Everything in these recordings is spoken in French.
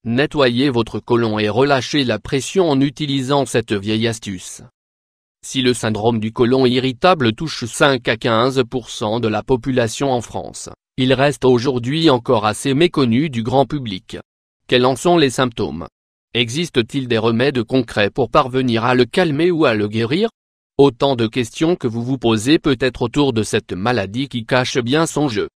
nettoyez votre côlon et relâchez la pression en utilisant cette vieille astuce. Si le syndrome du côlon irritable touche 5 à 15% de la population en France, il reste aujourd'hui encore assez méconnu du grand public. Quels en sont les symptômes? Existe-t-il des remèdes concrets pour parvenir à le calmer ou à le guérir? Autant de questions que vous vous posez peut-être autour de cette maladie qui cache bien son jeu.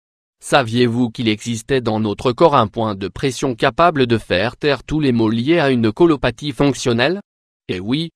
Saviez-vous qu'il existait dans notre corps un point de pression capable de faire taire tous les maux liés à une colopathie fonctionnelle? Eh oui!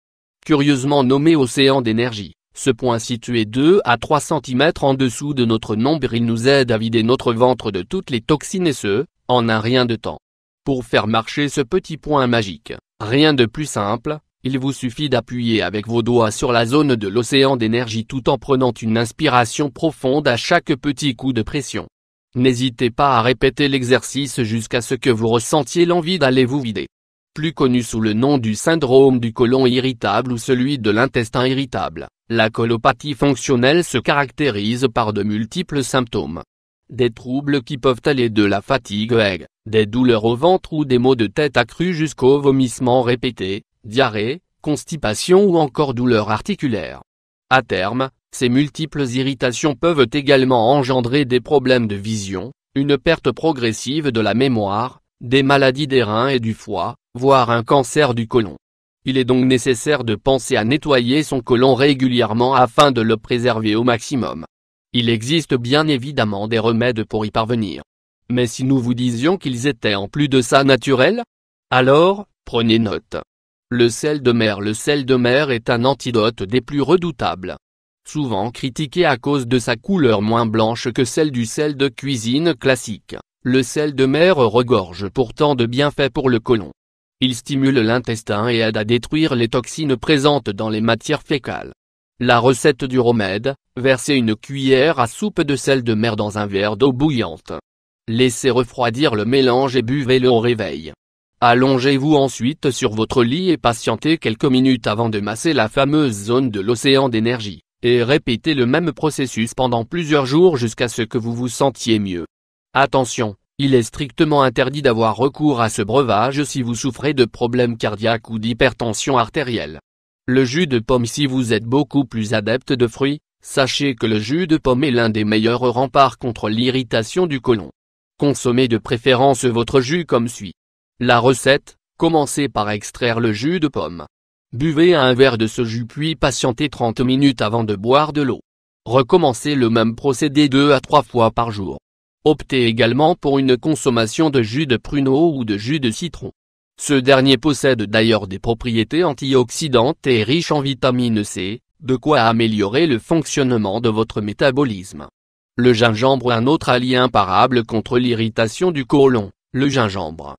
Curieusement nommé océan d'énergie, ce point situé 2 à 3 cm en dessous de notre nombril nous aide à vider notre ventre de toutes les toxines et ce, en un rien de temps. Pour faire marcher ce petit point magique, rien de plus simple, il vous suffit d'appuyer avec vos doigts sur la zone de l'océan d'énergie tout en prenant une inspiration profonde à chaque petit coup de pression. N'hésitez pas à répéter l'exercice jusqu'à ce que vous ressentiez l'envie d'aller vous vider. Plus connu sous le nom du syndrome du côlon irritable ou celui de l'intestin irritable, la colopathie fonctionnelle se caractérise par de multiples symptômes. Des troubles qui peuvent aller de la fatigue aiguë, des douleurs au ventre ou des maux de tête accrus jusqu'aux vomissements répétés, diarrhée, constipation ou encore douleurs articulaires. À terme, ces multiples irritations peuvent également engendrer des problèmes de vision, une perte progressive de la mémoire, des maladies des reins et du foie, voire un cancer du côlon. Il est donc nécessaire de penser à nettoyer son côlon régulièrement afin de le préserver au maximum. Il existe bien évidemment des remèdes pour y parvenir. Mais si nous vous disions qu'ils étaient en plus de ça naturels? Alors, prenez note. Le sel de mer. Le sel de mer est un antidote des plus redoutables. Souvent critiqué à cause de sa couleur moins blanche que celle du sel de cuisine classique, le sel de mer regorge pourtant de bienfaits pour le côlon. Il stimule l'intestin et aide à détruire les toxines présentes dans les matières fécales. La recette du remède: versez une cuillère à soupe de sel de mer dans un verre d'eau bouillante. Laissez refroidir le mélange et buvez-le au réveil. Allongez-vous ensuite sur votre lit et patientez quelques minutes avant de masser la fameuse zone de l'océan d'énergie, et répétez le même processus pendant plusieurs jours jusqu'à ce que vous vous sentiez mieux. Attention, il est strictement interdit d'avoir recours à ce breuvage si vous souffrez de problèmes cardiaques ou d'hypertension artérielle. Le jus de pomme. Si vous êtes beaucoup plus adepte de fruits, sachez que le jus de pomme est l'un des meilleurs remparts contre l'irritation du côlon. Consommez de préférence votre jus comme suit. La recette: commencez par extraire le jus de pomme. Buvez un verre de ce jus puis patientez 30 minutes avant de boire de l'eau. Recommencez le même procédé 2 à 3 fois par jour. Optez également pour une consommation de jus de pruneau ou de jus de citron. Ce dernier possède d'ailleurs des propriétés antioxydantes et riche en vitamine C, de quoi améliorer le fonctionnement de votre métabolisme. Le gingembre. Un autre allié imparable contre l'irritation du côlon, le gingembre.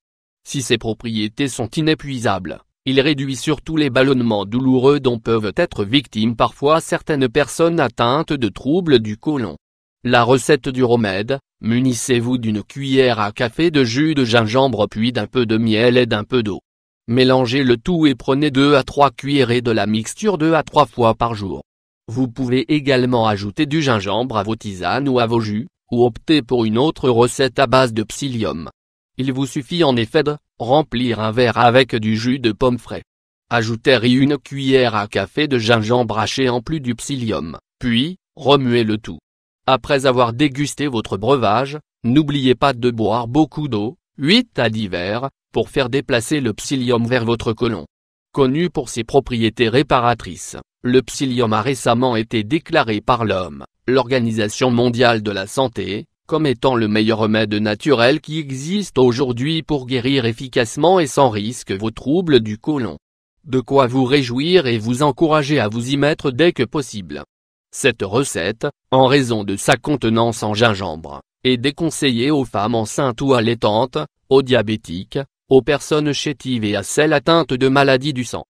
Si ses propriétés sont inépuisables, il réduit surtout les ballonnements douloureux dont peuvent être victimes parfois certaines personnes atteintes de troubles du côlon. La recette du remède: munissez-vous d'une cuillère à café de jus de gingembre puis d'un peu de miel et d'un peu d'eau. Mélangez le tout et prenez 2 à 3 cuillerées de la mixture 2 à 3 fois par jour. Vous pouvez également ajouter du gingembre à vos tisanes ou à vos jus, ou opter pour une autre recette à base de psyllium. Il vous suffit en effet de remplir un verre avec du jus de pomme frais. Ajoutez une cuillère à café de gingembre haché en plus du psyllium, puis, remuez le tout. Après avoir dégusté votre breuvage, n'oubliez pas de boire beaucoup d'eau, 8 à 10 verres, pour faire déplacer le psyllium vers votre côlon. Connu pour ses propriétés réparatrices, le psyllium a récemment été déclaré par l'Organisation mondiale de la santé, comme étant le meilleur remède naturel qui existe aujourd'hui pour guérir efficacement et sans risque vos troubles du côlon. De quoi vous réjouir et vous encourager à vous y mettre dès que possible. Cette recette, en raison de sa contenance en gingembre, est déconseillée aux femmes enceintes ou allaitantes, aux diabétiques, aux personnes chétives et à celles atteintes de maladies du sang.